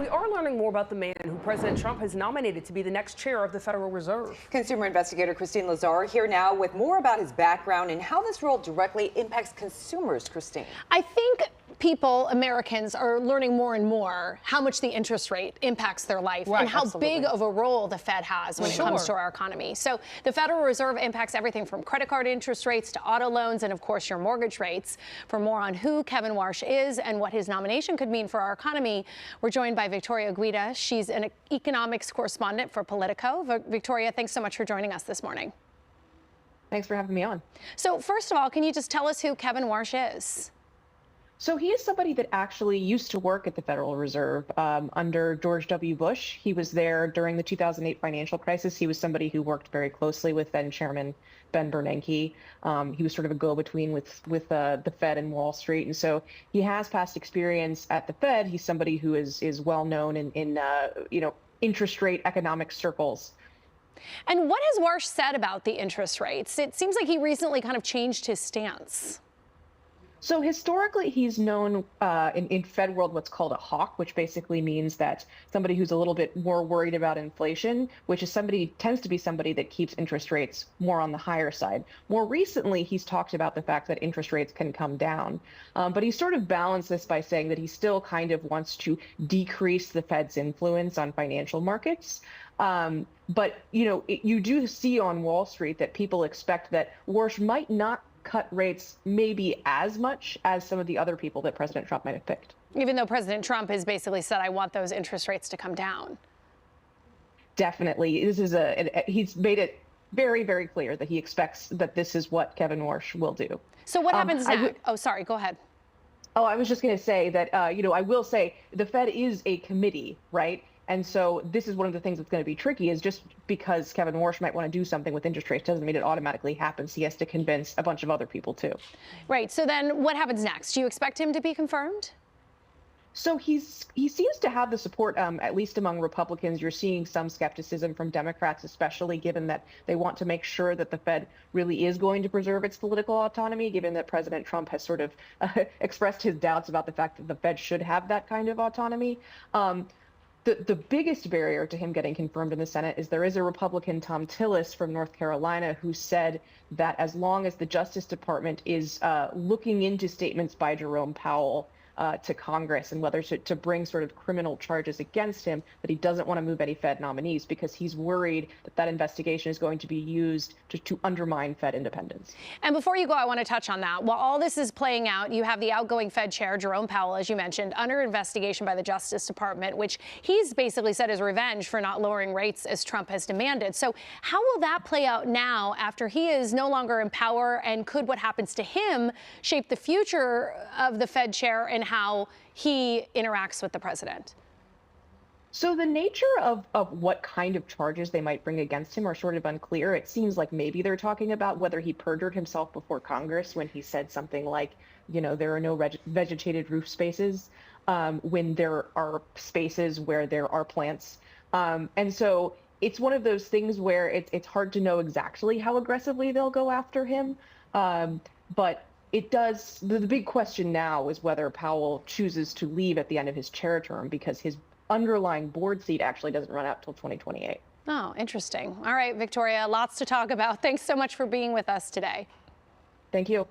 we are learning more about the man who President Trump has nominated to be the next chair of the Federal Reserve. Consumer investigator Christine Lazar here now with more about his background and how this role directly impacts consumers. Christine. I think people, Americans, are learning more and more how much the interest rate impacts their life and how big of a role the Fed has when it comes to our economy. So the Federal Reserve impacts everything from credit card interest rates to auto loans and, of course, your mortgage rates. For more on who Kevin Warsh is and what his nomination could mean for our economy, we're joined by Victoria Guida. She's an economics correspondent for Politico. Victoria, thanks so much for joining us this morning. Thanks for having me on. So first of all, can you just tell us who Kevin Warsh is? So he is somebody that actually used to work at the Federal Reserve under George W. Bush. He was there during the 2008 financial crisis. He was somebody who worked very closely with then Chairman Ben Bernanke. He was sort of a go-between with the Fed and Wall Street. And so he has past experience at the Fed. He's somebody who is well known in interest rate economic circles. And what has Warsh said about the interest rates? It seems like he recently kind of changed his stance. So historically, he's known in Fed world what's called a hawk, which basically means that somebody who's a little bit more worried about inflation, which is tends to be somebody that keeps interest rates more on the higher side. More recently, he's talked about the fact that interest rates can come down, but he sort of balanced this by saying that he still kind of wants to decrease the Fed's influence on financial markets. But you do see on Wall Street that people expect that Warsh might not cut rates maybe as much as some of the other people that President Trump might have picked. Even though President Trump has basically said, I want those interest rates to come down. Definitely. He's made it very, very clear that he expects that this is what Kevin Warsh will do. So what happens now? Oh, sorry, go ahead. Oh, I was just going to say that, I will say the Fed is a committee, right? And so this is one of the things that's going to be tricky is just because Kevin Warsh might want to do something with interest rates doesn't mean it automatically happens. He has to convince a bunch of other people, too. Right. So then what happens next? Do you expect him to be confirmed? So he seems to have the support, at least among Republicans. You're seeing some skepticism from Democrats, especially given that they want to make sure that the Fed really is going to preserve its political autonomy, given that President Trump has sort of expressed his doubts about the fact that the Fed should have that kind of autonomy. The biggest barrier to him getting confirmed in the Senate is there is a Republican, Tom Tillis from North Carolina, who said that as long as the Justice Department is looking into statements by Jerome Powell to Congress and whether to bring sort of criminal charges against him, that he doesn't want to move any Fed nominees because he's worried that that investigation is going to be used to undermine Fed independence. And before you go, I want to touch on that. While all this is playing out, you have the outgoing Fed chair, Jerome Powell, as you mentioned, under investigation by the Justice Department, which he's basically said is revenge for not lowering rates as Trump has demanded. So how will that play out now after he is no longer in power, and could what happens to him shape the future of the Fed chair and how he interacts with the president? So the nature of what kind of charges they might bring against him are sort of unclear. It seems like maybe they're talking about whether he perjured himself before Congress when he said something like, there are no vegetated roof spaces when there are spaces where there are plants. And so it's one of those things where it's hard to know exactly how aggressively they'll go after him. But the big question now is whether Powell chooses to leave at the end of his chair term, because his underlying board seat actually doesn't run out till 2028. Oh, interesting. All right, Victoria, lots to talk about. Thanks so much for being with us today. Thank you.